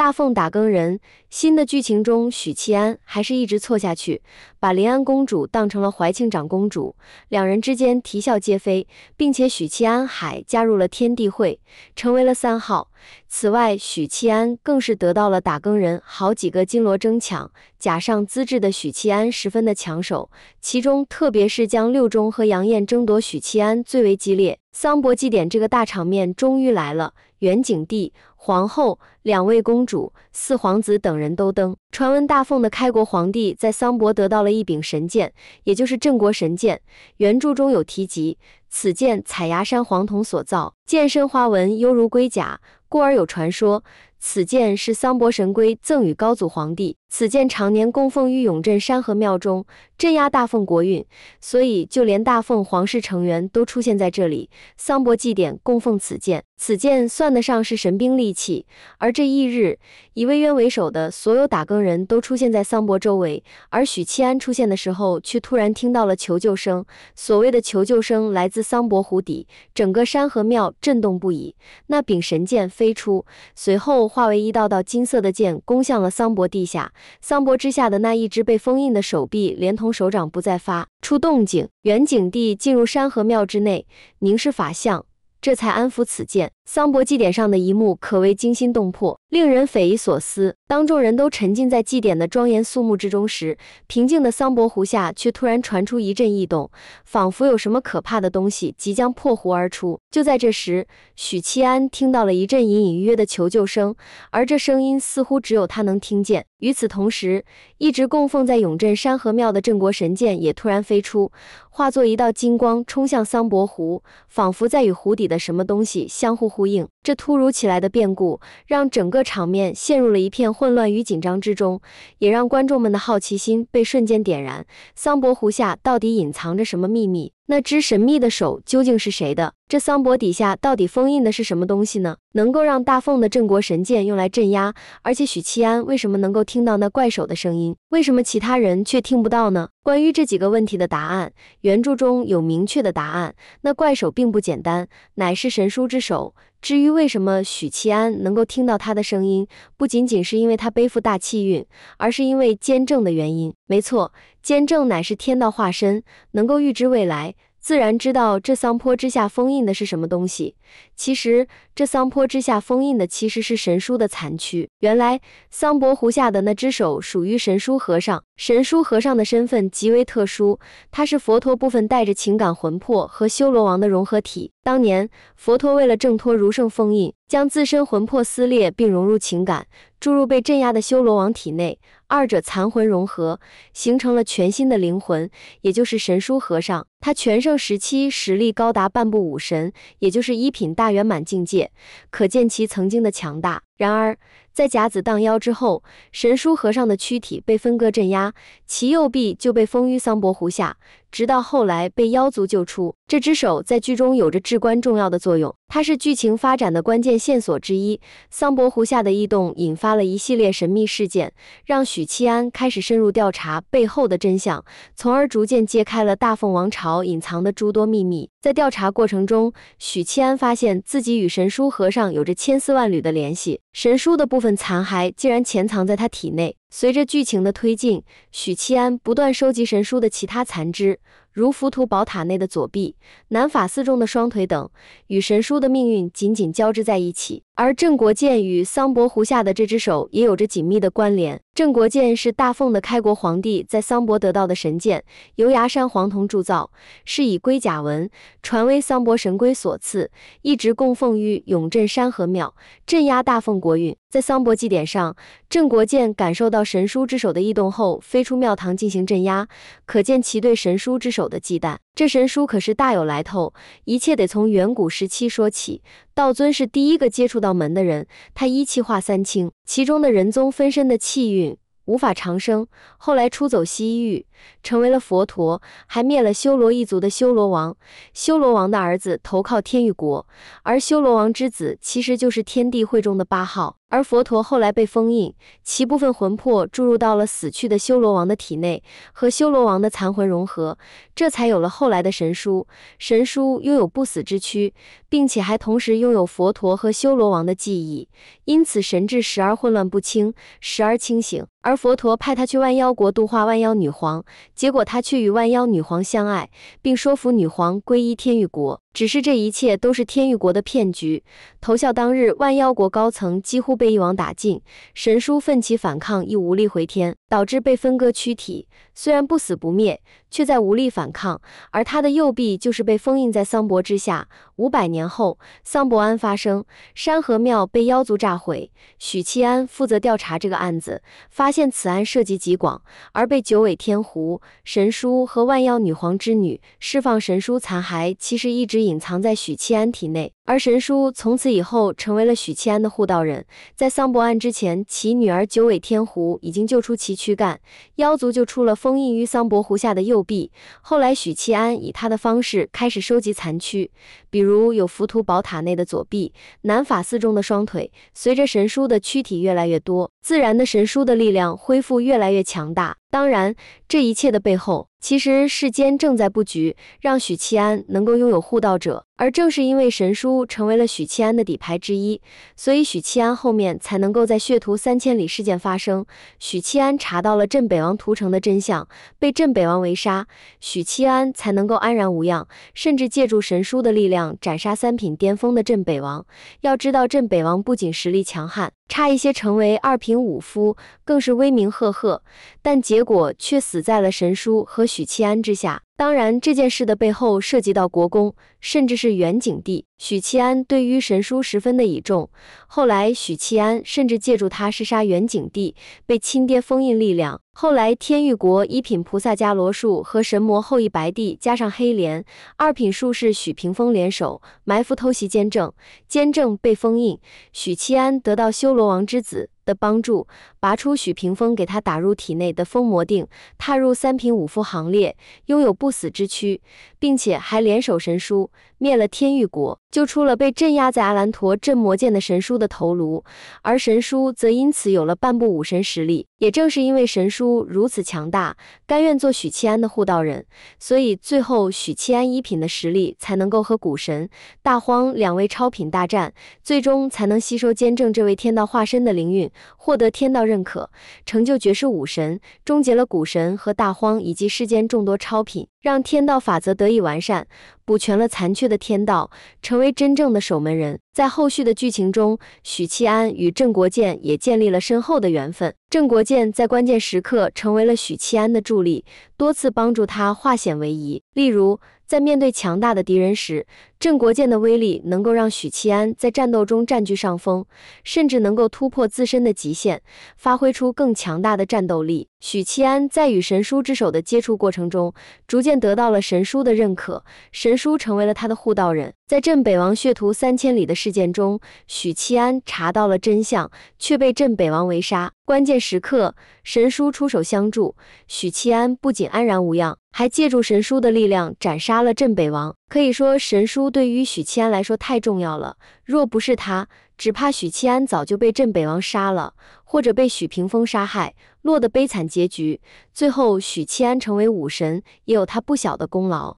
大凤打更人，新的剧情中，许七安还是一直错下去，把临安公主当成了怀庆长公主，两人之间啼笑皆非，并且许七安还加入了天地会，成为了3号。此外，许七安更是得到了打更人好几个金罗争抢，假上资质的许七安十分的抢手，其中特别是将六中和杨艳争夺许七安最为激烈。桑博祭典这个大场面终于来了，元景帝、皇后、2位公主、4皇子等人都登。传闻大凤的开国皇帝在桑博得到了一柄神剑，也就是镇国神剑。原著中有提及，此剑采崖山黄铜所造，剑身花纹犹如龟甲，故而有传说此剑是桑博神龟赠予高祖皇帝。此剑常年供奉于永镇山河庙中，镇压大凤国运，所以就连大凤皇室成员都出现在这里。桑博祭典供奉此剑，此剑算得上是神兵利器。而这一日，以魏渊为首的所有打更人都出现在桑博周围，而许七安出现的时候，却突然听到了求救声。所谓的求救声来自桑博湖底，整个山河庙震动不已。那柄神剑飞出，随后化为一道道金色的剑，攻向了桑博地下。桑博之下的那一只被封印的手臂，连同手掌不再发出动静。元景帝进入山河庙之内，凝视法相，这才安抚此剑。桑博祭典上的一幕可谓惊心动魄，令人匪夷所思。当众人都沉浸在祭典的庄严肃穆之中时，平静的桑博湖下却突然传出一阵异动，仿佛有什么可怕的东西即将破湖而出。就在这时，许七安听到了一阵隐隐约约的求救声，而这声音似乎只有他能听见。与此同时，一直供奉在永镇山河庙的镇国神剑也突然飞出，化作一道金光冲向桑博湖，仿佛在与湖底的什么东西相互呼应。这突如其来的变故让整个场面陷入了一片混乱与紧张之中，也让观众们的好奇心被瞬间点燃。桑博湖下到底隐藏着什么秘密？那只神秘的手究竟是谁的？这桑博底下到底封印的是什么东西呢？能够让大凤的镇国神剑用来镇压，而且许七安为什么能够听到那怪手的声音？为什么其他人却听不到呢？关于这几个问题的答案，原著中有明确的答案。那怪手并不简单，乃是神书之手。至于为什么许七安能够听到他的声音，不仅仅是因为他背负大气运，而是因为监正的原因。没错，监正乃是天道化身，能够预知未来，自然知道这桑坡之下封印的是什么东西。其实这桑坡之下封印的其实是神书的残躯。原来桑博湖下的那只手属于神书和尚，神书和尚的身份极为特殊，他是佛陀部分带着情感魂魄和修罗王的融合体。当年佛陀为了挣脱儒圣封印，将自身魂魄撕裂并融入情感，注入被镇压的修罗王体内，二者残魂融合，形成了全新的灵魂，也就是神书和尚。他全盛时期实力高达半步武神，也就是1品大圆满境界，可见其曾经的强大。然而在甲子荡妖之后，神书和尚的躯体被分割镇压，其右臂就被封于桑博湖下，直到后来被妖族救出。这只手在剧中有着至关重要的作用，它是剧情发展的关键线索之一。桑博湖下的异动引发了一系列神秘事件，让许七安开始深入调查背后的真相，从而逐渐揭开了大凤王朝隐藏的诸多秘密。在调查过程中，许七安发现自己与神书和尚有着千丝万缕的联系，神书的部分残骸竟然潜藏在他体内。随着剧情的推进，许七安不断收集神书的其他残肢，如浮屠宝塔内的左臂、南法寺中的双腿等，与神书的命运紧紧交织在一起。而镇国剑与桑博湖下的这只手也有着紧密的关联。镇国剑是大凤的开国皇帝在桑博得到的神剑，由崖山黄铜铸造，是以龟甲纹，传为桑博神龟所赐，一直供奉于永镇山河庙，镇压大凤国运。在桑博祭典上，镇国剑感受到神书之手的异动后，飞出庙堂进行镇压，可见其对神书之手的忌惮。这神书可是大有来头，一切得从远古时期说起。道尊是第一个接触到门的人，他一气化三清，其中的人宗分身的气运无法长生，后来出走西域，成为了佛陀，还灭了修罗一族的修罗王。修罗王的儿子投靠天域国，而修罗王之子其实就是天地会中的8号。而佛陀后来被封印，其部分魂魄注入到了死去的修罗王的体内，和修罗王的残魂融合，这才有了后来的神书。神书拥有不死之躯，并且还同时拥有佛陀和修罗王的记忆，因此神智时而混乱不清，时而清醒。而佛陀派他去万妖国度化万妖女皇，结果他却与万妖女皇相爱，并说服女皇皈依天狱国。只是这一切都是天狱国的骗局。投效当日，万妖国高层几乎被一网打尽，神书奋起反抗亦无力回天，导致被分割躯体，虽然不死不灭，却在无力反抗，而他的右臂就是被封印在桑博之下。500年后，桑博案发生，山河庙被妖族炸毁，许七安负责调查这个案子，发现此案涉及极广，而被九尾天狐、神书和万妖女皇之女释放神书残骸，其实一直隐藏在许七安体内，而神书从此以后成为了许七安的护道人。在桑博案之前，其女儿九尾天狐已经救出其躯干，妖族救出了封印于桑博湖下的右臂。后来许七安以他的方式开始收集残躯，比如有浮屠宝塔内的左臂、南法寺中的双腿。随着神书的躯体越来越多，自然的神书的力量恢复越来越强大。当然，这一切的背后，其实世间正在布局，让许七安能够拥有护道者。而正是因为神书成为了许七安的底牌之一，所以许七安后面才能够在血屠3000里事件发生。许七安查到了镇北王屠城的真相，被镇北王围杀，许七安才能够安然无恙，甚至借助神书的力量斩杀3品巅峰的镇北王。要知道，镇北王不仅实力强悍，差一些成为2品武夫，更是威名赫赫，但结果却死在了神书和许七安之下。当然，这件事的背后涉及到国公，甚至是元景帝。许七安对于神书十分的倚重，后来许七安甚至借助他弑杀元景帝，被亲爹封印力量。后来天狱国1品菩萨迦罗树和神魔后羿白帝加上黑莲，2品术士许屏风联手埋伏偷袭监正，监正被封印，许七安得到修罗王之子的帮助，拔出许屏风给他打入体内的封魔定，踏入3品武夫行列，拥有不死之躯，并且还联手神书灭了天狱国，救出了被镇压在阿兰陀镇魔剑的神书的头颅，而神书则因此有了半步武神实力。也正是因为神书如此强大，甘愿做许七安的护道人，所以最后许七安1品的实力才能够和古神、大荒2位超品大战，最终才能吸收监正这位天道化身的灵韵，获得天道认可，成就绝世武神，终结了古神和大荒以及世间众多超品，让天道法则得以完善，补全了残缺的天道，成为真正的守门人。在后续的剧情中，许七安与郑国建也建立了深厚的缘分。郑国建在关键时刻成为了许七安的助力，多次帮助他化险为夷。例如，在面对强大的敌人时，郑国建的威力能够让许七安在战斗中占据上风，甚至能够突破自身的极限，发挥出更强大的战斗力。许七安在与神书之手的接触过程中，逐渐得到了神书的认可，神书成为了他的护道人。在镇北王血屠3000里的事件中，许七安查到了真相，却被镇北王围杀。关键时刻，神书出手相助，许七安不仅安然无恙，还借助神书的力量斩杀了镇北王。可以说，神书对于许七安来说太重要了，若不是他，只怕许七安早就被镇北王杀了，或者被许屏风杀害，落得悲惨结局。最后许七安成为武神，也有他不小的功劳。